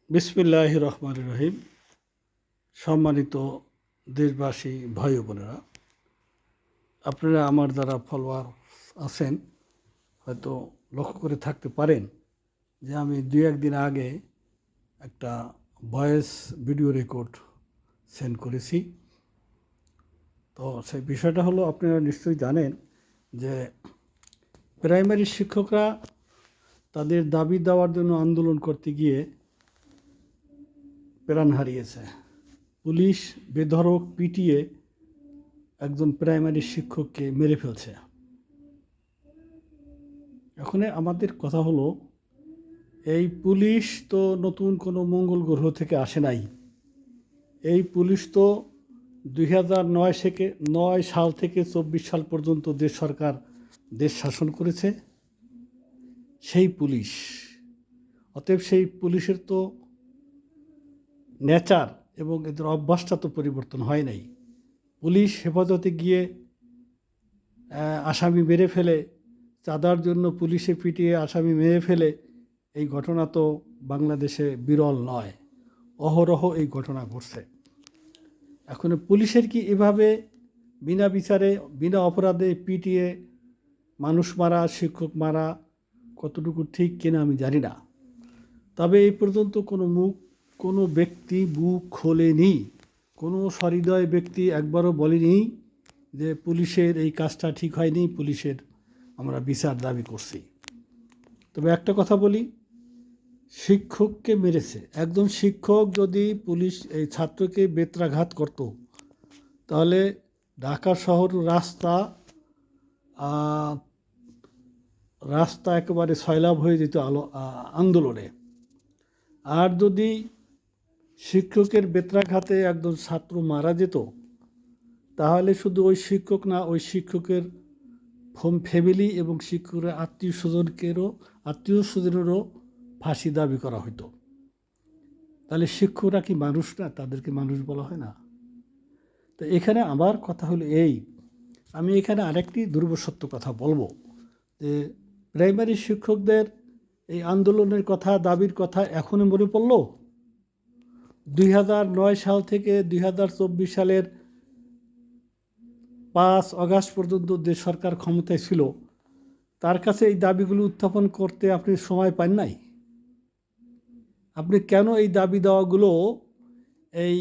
বিসমিল্লাহির রহমানির রহিম। সম্মানিত দেশবাসী ভাই ও বোনেরা, আপনারা আমার যারা ফলোয়ার আছেন হয়তো লক্ষ্য করে থাকতে পারেন যে আমি 2-1 দিন আগে একটা ভয়েস ভিডিও রেকর্ড সেন্ড করেছি। তো সেই বিষয়টা হলো, আপনারা নিশ্চয়ই জানেন যে প্রাইমারি শিক্ষকরা তাদের দাবি দেওয়ার জন্য আন্দোলন করতে গিয়ে প্রাণ হারিয়েছে। পুলিশ বেধড়ক পিটিয়ে একজন প্রাইমারি শিক্ষককে মেরে ফেলছে। এখন আমাদের কথা হলো, এই পুলিশ তো নতুন কোনো মঙ্গল গ্রহ থেকে আসে নাই। এই পুলিশ তো 2009 সাল থেকে 24 সাল পর্যন্ত সরকার দেশ শাসন করেছে সেই পুলিশ। অতএব সেই পুলিশের তো নেচার এবং এদের অভ্যাসটা তো পরিবর্তন হয় নাই। পুলিশ হেফাজতে গিয়ে আসামি মেরে ফেলে, চাঁদার জন্য পুলিশে পিটিয়ে আসামি মেরে ফেলে, এই ঘটনা তো বাংলাদেশে বিরল নয়, অহরহ এই ঘটনা ঘটছে। এখন পুলিশের কি এভাবে বিনা বিচারে বিনা অপরাধে পিটিয়ে মানুষ মারা, শিক্ষক মারা কতটুকু ঠিক কিনা আমি জানি না। তবে এই পর্যন্ত কোনো ব্যক্তি বুক খোলেনি, কোনো সহৃদয় ব্যক্তি একবারও বলেনি যে পুলিশের এই কাজটা ঠিক হয়নি, পুলিশের আমরা বিচার দাবি করছি। তবে একটা কথা বলি, শিক্ষককে মেরেছে একজন শিক্ষক। যদি পুলিশ এই ছাত্রকে বেত্রাঘাত করত তাহলে ঢাকা শহর রাস্তা একেবারে সয়লাব হয়ে যেত আন্দোলনে। আর যদি শিক্ষকের বেত্রাঘাতে একজন ছাত্র মারা যেত তাহলে শুধু ওই শিক্ষক না, ওই শিক্ষকের ফ্যামিলি এবং শিক্ষকের আত্মীয় স্বজনেরও ফাঁসি দাবি করা হতো। তাহলে শিক্ষকরা কি মানুষ না? তাদেরকে মানুষ বলা হয় না? তো এখানে আমার কথা হলো আমি এখানে আরেকটি দুর্বসত্য কথা বলবো যে প্রাইমারি শিক্ষকদের এই আন্দোলনের কথা, দাবির কথা এখনই মনে পড়ল? 2009 সাল থেকে 2024 সালের 5 আগস্ট পর্যন্ত যে সরকার ক্ষমতায় ছিল তার কাছে এই দাবিগুলো উত্থাপন করতে আপনি সময় পান নাই? আপনি কেন এই দাবি দেওয়াগুলো এই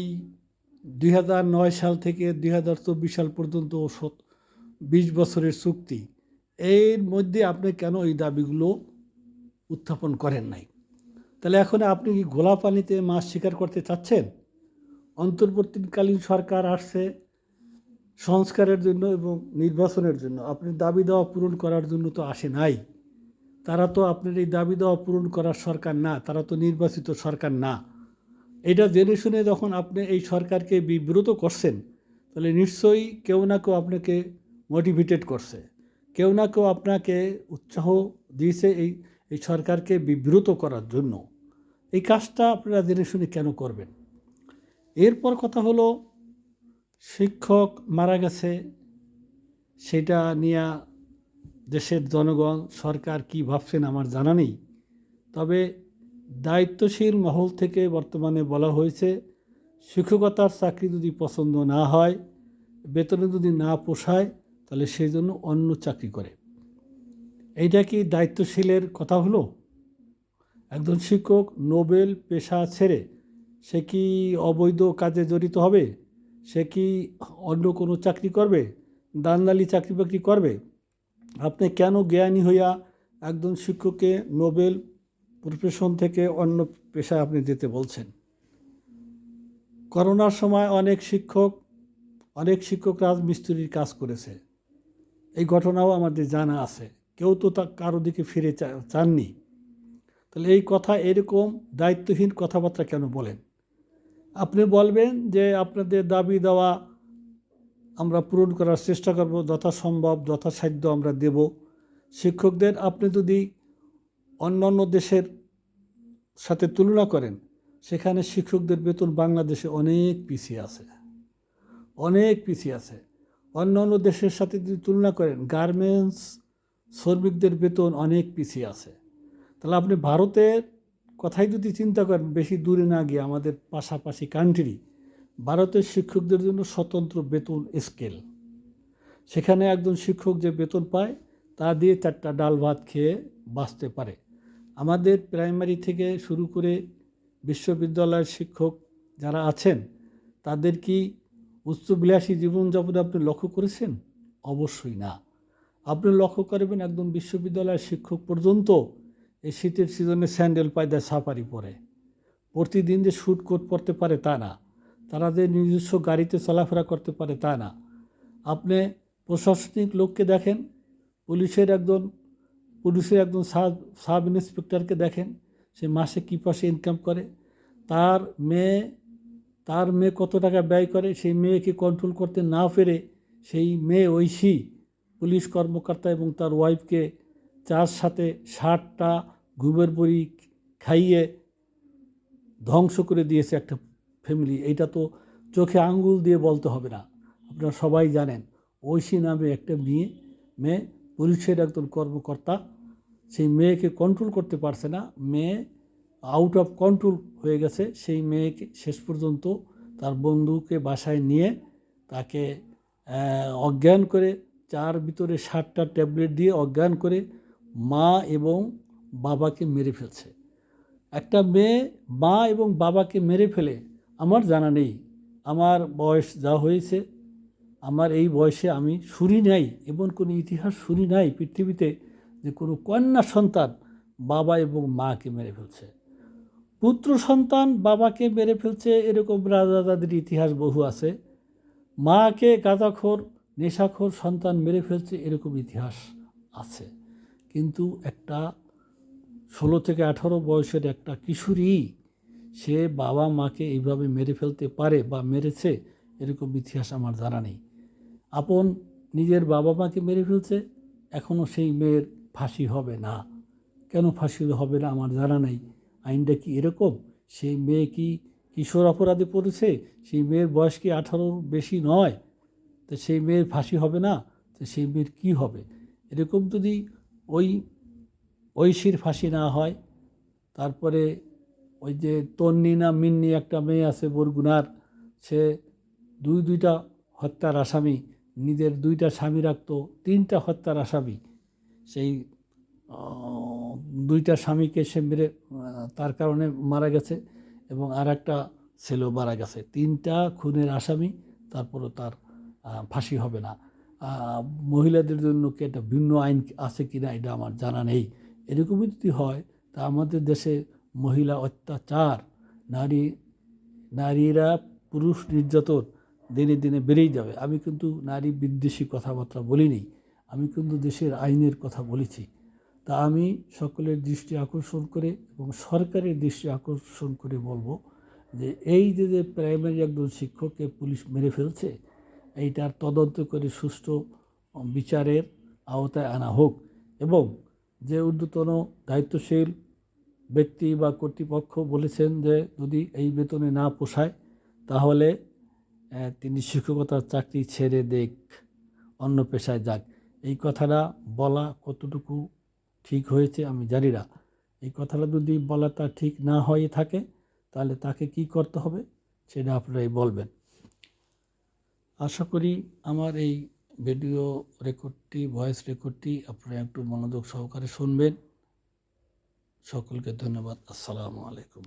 2009 সাল থেকে 2024 সাল পর্যন্ত 20 বছরের চুক্তি, এর মধ্যে আপনি কেন এই দাবিগুলো উত্থাপন করেন নাই? তাহলে এখন আপনি কি ঘোলা পানিতে মাছ শিকার করতে চাচ্ছেন? অন্তর্বর্তীকালীন সরকার আসছে সংস্কারের জন্য এবং নির্বাচনের জন্য, আপনি দাবি দেওয়া পূরণ করার জন্য তো আসে নাই। তারা তো আপনার এই দাবি দেওয়া পূরণ করার সরকার না, তারা তো নির্বাচিত সরকার না। এটা জেনে শুনে যখন আপনি এই সরকারকে বিব্রত করছেন, তাহলে নিশ্চয়ই কেউ না কেউ আপনাকে মোটিভেটেড করছে, কেউ না কেউ আপনাকে উৎসাহ দিয়েছে এই সরকারকে বিব্রত করার জন্য। এই কাজটা আপনারা জেনে শুনে কেন করবেন? এরপর কথা হলো, শিক্ষক মারা গেছে, সেটা নিয়ে দেশের জনগণ, সরকার কি ভাবছেন আমার জানা নেই। তবে দায়িত্বশীল মহল থেকে বর্তমানে বলা হয়েছে, শিক্ষকতার চাকরি যদি পছন্দ না হয়, বেতনে যদি না পোষায়, তাহলে সেই জন্য অন্য চাকরি করে। এইটা কি দায়িত্বশীলের কথা হলো? একজন শিক্ষক নোবেল পেশা ছেড়ে সে কি অবৈধ কাজে জড়িত হবে? সে কি অন্য কোনো চাকরি করবে? দান্দালি চাকরি বাকরি করবে? আপনি কেন জ্ঞানী হইয়া একজন শিক্ষককে নোবেল প্রফেশন থেকে অন্য পেশায় আপনি যেতে বলছেন? করোনার সময় অনেক শিক্ষক রাজমিস্ত্রির কাজ করেছে, এই ঘটনাও আমাদের জানা আছে। কেউ তো কারো দিকে ফিরে চাননি। তাহলে এই কথা, এরকম দায়িত্বহীন কথাবার্তা কেন বলেন? আপনি বলবেন যে আপনাদের দাবি দেওয়া আমরা পূরণ করার চেষ্টা করব, যথাসম্ভব যথাসাধ্য আমরা দেব। শিক্ষকদের আপনি যদি অন্যান্য দেশের সাথে তুলনা করেন, সেখানে শিক্ষকদের বেতন বাংলাদেশে অনেক পিছিয়ে আছে। অন্যান্য দেশের সাথে যদি তুলনা করেন, গার্মেন্টস শ্রমিকদের বেতন অনেক পিছিয়ে আছে। তাহলে আপনি ভারতের কথাই যদি চিন্তা করেন, বেশি দূরে না গিয়ে আমাদের পাশাপাশি কান্ট্রি ভারতের শিক্ষকদের জন্য স্বতন্ত্র বেতন স্কেল। সেখানে একজন শিক্ষক যে বেতন পায় তা দিয়ে 4টা ডাল ভাত খেয়ে বাঁচতে পারে। আমাদের প্রাইমারি থেকে শুরু করে বিশ্ববিদ্যালয়ের শিক্ষক যারা আছেন তাদের কি উচ্চবিলাসী জীবনযাপন আপনি লক্ষ্য করেছেন? অবশ্যই না। আপনি লক্ষ্য করবেন একদম বিশ্ববিদ্যালয়ের শিক্ষক পর্যন্ত এই শীতের সিজনে স্যান্ডেল পায়দা সাফারি পরে। প্রতিদিন যে স্যুট কোট পরতে পারে তা না, তারা যে নিজস্ব গাড়িতে চলাফেরা করতে পারে তা না। আপনি প্রশাসনিক লোককে দেখেন, পুলিশের একজন সাব ইন্সপেক্টরকে দেখেন, সে মাসে কী পয়সা ইনকাম করে, তার মেয়ে কত টাকা ব্যয় করে, সেই মেয়েকে কন্ট্রোল করতে না পেরে সেই মেয়ে ঐশী পুলিশ কর্মকর্তা এবং তার ওয়াইফকে 4 সাথে 60টা ঘুমের বড়ি খাইয়ে ধ্বংস করে দিয়েছে একটা ফ্যামিলি। এইটা তো চোখে আঙ্গুল দিয়ে বলতে হবে না, আপনারা সবাই জানেন। ঐশী নামে একটা মেয়ে পুলিশের একজন কর্মকর্তা, সেই মেয়েকে কন্ট্রোল করতে পারছে না, মেয়ে আউট অফ কন্ট্রোল হয়ে গেছে। সেই মেয়েকে শেষ পর্যন্ত তার বন্ধুকে বাসায় নিয়ে তাকে অজ্ঞান করে, চার ভিতরে 60টা ট্যাবলেট দিয়ে অজ্ঞান করে মা এবং বাবাকে মেরে ফেলছে। একটা মেয়ে মা এবং বাবাকে মেরে ফেলে, আমার জানা নেই, আমার বয়স যা হয়েছে, আমার এই বয়সে আমি শুনি নাই, এমন কোনো ইতিহাস শুনি নাই পৃথিবীতে যে কোনো কন্যা সন্তান বাবা এবং মাকে মেরে ফেলছে। পুত্র সন্তান বাবাকে মেরে ফেলছে, এরকম রাজাদের ইতিহাস বহু আছে। মাকে গাঁজাখোর নেশাখোর সন্তান মেরে ফেলছে, এরকম ইতিহাস আছে। কিন্তু একটা 16 থেকে 18 বয়সের একটা কিশোরী, সে বাবা মাকে এইভাবে মেরে ফেলতে পারে বা মেরেছে, এরকম ইতিহাস আমার জানা নেই। আপন নিজের বাবা মাকে মেরে ফেলছে, এখনও সেই মেয়ের ফাঁসি হবে না। কেন ফাঁসি হবে না আমার জানা নেই। আইনটা কি এরকম? সেই মেয়ে কি কিশোর অপরাধে পড়েছে? সেই মেয়ের বয়স কি 18-র বেশি নয়? তো সেই মেয়ের ফাঁসি হবে না? তো সেই মেয়ের কী হবে? এরকম যদি ঐশীর ফাঁসি না হয়, তারপরে ওই যে তন্নি না মিন্নি একটা মেয়ে আছে বরগুনার, সে দুইটা হত্যার আসামি, নিজের 2টা স্বামী রাখতো, 3টা হত্যার আসামি। সেই 2টা স্বামীকে সে মেরে তার কারণে মারা গেছে, এবং আর একটা ছেলেও মারা গেছে। 3টা খুনের আসামি, তারপরও তার ফাঁসি হবে না। মহিলাদের জন্য কি একটা ভিন্ন আইন আছে কি না এটা আমার জানা নেই। এরকমই যদি হয় তা আমাদের দেশে মহিলা অত্যাচার, নারীরা পুরুষ নির্যাতন দিনে দিনে বেড়েই যাবে। আমি কিন্তু নারী বিদ্বেষী কথাবার্তা বলিনি, আমি কিন্তু দেশের আইনের কথা বলেছি। তা আমি সকলের দৃষ্টি আকর্ষণ করে এবং সরকারের দৃষ্টি আকর্ষণ করে বলবো যে এই যে প্রাইমারি একজন শিক্ষককে পুলিশ মেরে ফেলছে, এইটার তদন্ত করে সুষ্ঠু বিচারের আওতায় আনা হোক, এবং যে ঊর্ধ্বতন দায়িত্বশীল ব্যক্তি বা কর্তৃপক্ষ বলেছেন যে যদি এই বেতনে না পোষায় তাহলে তিনি শিক্ষকতার চাকরি ছেড়ে দেখ, অন্য পেশায় যাক। এই কথাটা বলা কতটুকু ঠিক হয়েছে আমি জানি না। এই কথাটা যদি বলাটা ঠিক না হয়ে থাকে তাহলে তাকে কি করতে হবে সেটা আপনারাই বলবেন। আশা করি আমার এই ভিডিও রেকর্ডটি, ভয়েস রেকর্ডটি আপনারা একটু মনোযোগ সহকারে শুনবেন। সকলকে ধন্যবাদ। আসসালামু আলাইকুম।